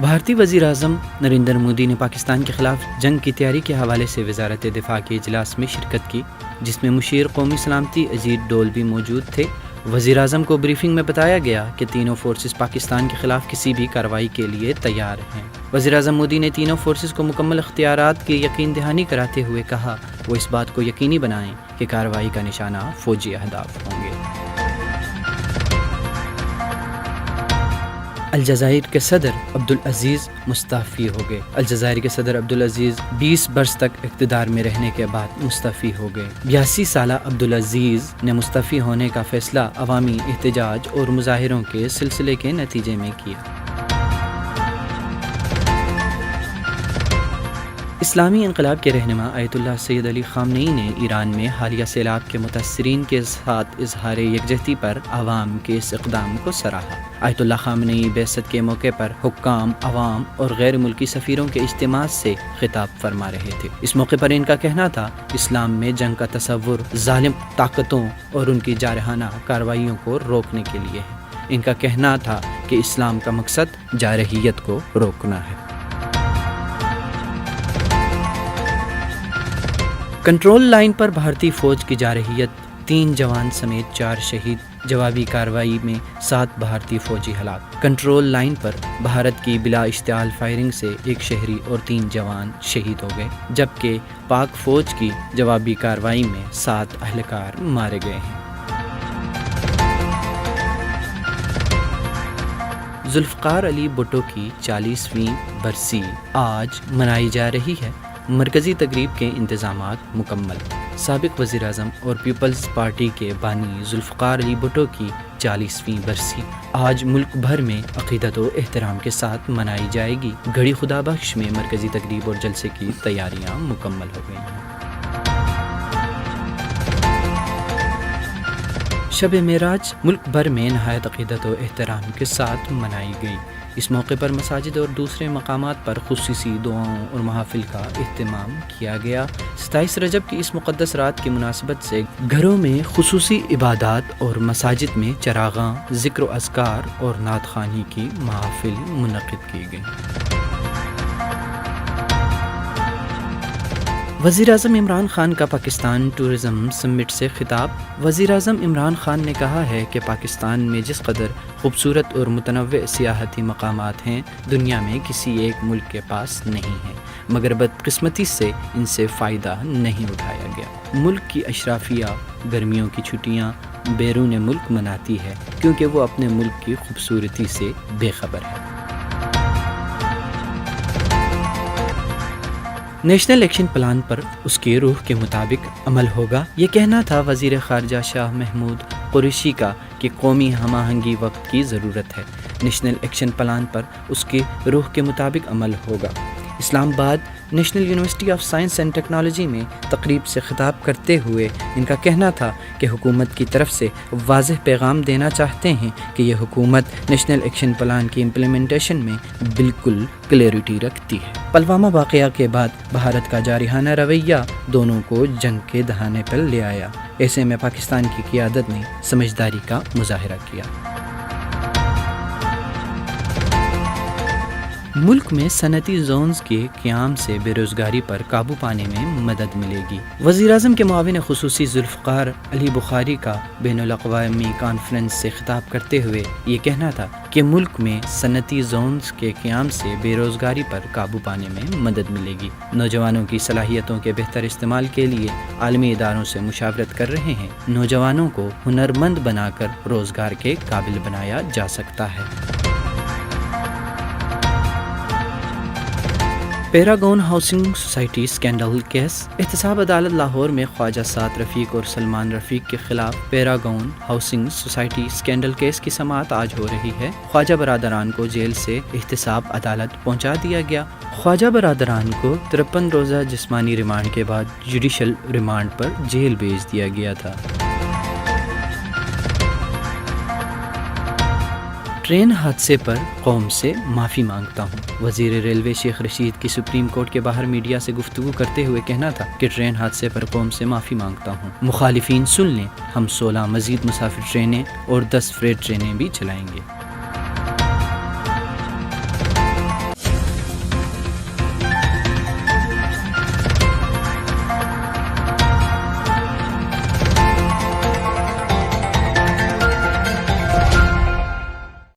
بھارتی وزیر اعظم نریندر مودی نے پاکستان کے خلاف جنگ کی تیاری کے حوالے سے وزارت دفاع کے اجلاس میں شرکت کی، جس میں مشیر قومی سلامتی اجیت ڈول بھی موجود تھے۔ وزیر اعظم کو بریفنگ میں بتایا گیا کہ تینوں فورسز پاکستان کے خلاف کسی بھی کارروائی کے لیے تیار ہیں۔ وزیر اعظم مودی نے تینوں فورسز کو مکمل اختیارات کی یقین دہانی کراتے ہوئے کہا وہ اس بات کو یقینی بنائیں کہ کارروائی کا نشانہ فوجی اہداف ہوں گے۔ الجزائر کے صدر عبدالعزیز مستعفی ہو گئے۔ الجزائر کے صدر عبدالعزیز 20 برس تک اقتدار میں رہنے کے بعد مستعفی ہو گئے۔ 82 سالہ عبدالعزیز نے مستعفی ہونے کا فیصلہ عوامی احتجاج اور مظاہروں کے سلسلے کے نتیجے میں کیا۔ اسلامی انقلاب کے رہنما آیت اللہ سید علی خامنئی نے ایران میں حالیہ سیلاب کے متاثرین کے ساتھ اظہار یکجہتی پر عوام کے اس اقدام کو سراہا۔ آیت اللہ خامنئی بعثت کے موقع پر حکام، عوام اور غیر ملکی سفیروں کے اجتماع سے خطاب فرما رہے تھے۔ اس موقع پر ان کا کہنا تھا اسلام میں جنگ کا تصور ظالم طاقتوں اور ان کی جارحانہ کارروائیوں کو روکنے کے لیے ہے۔ ان کا کہنا تھا کہ اسلام کا مقصد جارحیت کو روکنا ہے۔ کنٹرول لائن پر بھارتی فوج کی جارحیت، 3 جوان سمیت 4 شہید، جوابی کارروائی میں 7 بھارتی فوجی ہلاک۔ کنٹرول لائن پر بھارت کی بلا اشتعال فائرنگ سے 1 شہری اور 3 جوان شہید ہو گئے، جبکہ پاک فوج کی جوابی کارروائی میں 7 اہلکار مارے گئے ہیں۔ ذوالفقار علی بھٹو کی 40ویں برسی آج منائی جا رہی ہے۔ مرکزی تقریب کے انتظامات مکمل۔ سابق وزیر اعظم اور پیپلز پارٹی کے بانی ذوالفقار علی بھٹو کی 40ویں برسی آج ملک بھر میں عقیدت و احترام کے ساتھ منائی جائے گی۔ گڑھی خدا بخش میں مرکزی تقریب اور جلسے کی تیاریاں مکمل ہو گئی ہیں۔ شب معراج ملک بھر میں نہایت عقیدت و احترام کے ساتھ منائی گئی۔ اس موقع پر مساجد اور دوسرے مقامات پر خصوصی دعاؤں اور محافل کا اہتمام کیا گیا۔ 27 رجب کی اس مقدس رات کی مناسبت سے گھروں میں خصوصی عبادات اور مساجد میں چراغاں، ذکر و اذکار اور نعت خوانی کی محافل منعقد کی گئی۔ وزیر اعظم عمران خان کا پاکستان ٹورزم سمٹ سے خطاب۔ وزیر اعظم عمران خان نے کہا ہے کہ پاکستان میں جس قدر خوبصورت اور متنوع سیاحتی مقامات ہیں، دنیا میں کسی ایک ملک کے پاس نہیں ہیں، مگر بدقسمتی سے ان سے فائدہ نہیں اٹھایا گیا۔ ملک کی اشرافیہ گرمیوں کی چھٹیاں بیرون ملک مناتی ہے کیونکہ وہ اپنے ملک کی خوبصورتی سے بے خبر ہے۔ نیشنل ایکشن پلان پر اس کی روح کے مطابق عمل ہوگا، یہ کہنا تھا وزیر خارجہ شاہ محمود قریشی کا کہ قومی ہم آہنگی وقت کی ضرورت ہے۔ نیشنل ایکشن پلان پر اس کی روح کے مطابق عمل ہوگا۔ اسلام آباد national university of science and technology میں تقریب سے خطاب کرتے ہوئے ان کا کہنا تھا کہ حکومت کی طرف سے واضح پیغام دینا چاہتے ہیں کہ یہ حکومت نیشنل ایکشن پلان کی امپلیمنٹیشن میں بالکل کلیئرٹی رکھتی ہے۔ پلوامہ واقعہ کے بعد بھارت کا جارحانہ رویہ دونوں کو جنگ کے دہانے پر لے آیا۔ ایسے میں پاکستان کی قیادت نے سمجھداری کا مظاہرہ کیا۔ ملک میں صنعتی زونز کے قیام سے بے روزگاری پر قابو پانے میں مدد ملے گی۔ وزیر اعظم کے معاون خصوصی ذوالفقار علی بخاری کا بین الاقوامی کانفرنس سے خطاب کرتے ہوئے یہ کہنا تھا کہ ملک میں صنعتی زونز کے قیام سے بے روزگاری پر قابو پانے میں مدد ملے گی۔ نوجوانوں کی صلاحیتوں کے بہتر استعمال کے لیے عالمی اداروں سے مشاورت کر رہے ہیں۔ نوجوانوں کو ہنرمند بنا کر روزگار کے قابل بنایا جا سکتا ہے۔ Paragon housing society scandal case. احتساب عدالت لاہور میں خواجہ سعد رفیق اور سلمان رفیق کے خلاف paragon housing society scandal case کی سماعت آج ہو رہی ہے۔ خواجہ برادران کو جیل سے احتساب عدالت پہنچا دیا گیا۔ خواجہ برادران کو 53 روزہ جسمانی ریمانڈ کے بعد جوڈیشل ریمانڈ پر جیل بھیج دیا گیا تھا۔ ٹرین حادثے پر قوم سے معافی مانگتا ہوں۔ وزیر ریلوے شیخ رشید کی سپریم کورٹ کے باہر میڈیا سے گفتگو کرتے ہوئے کہنا تھا کہ ٹرین حادثے پر قوم سے معافی مانگتا ہوں۔ مخالفین سن لیں، ہم 16 مزید مسافر ٹرینیں اور 10 فریٹ ٹرینیں بھی چلائیں گے۔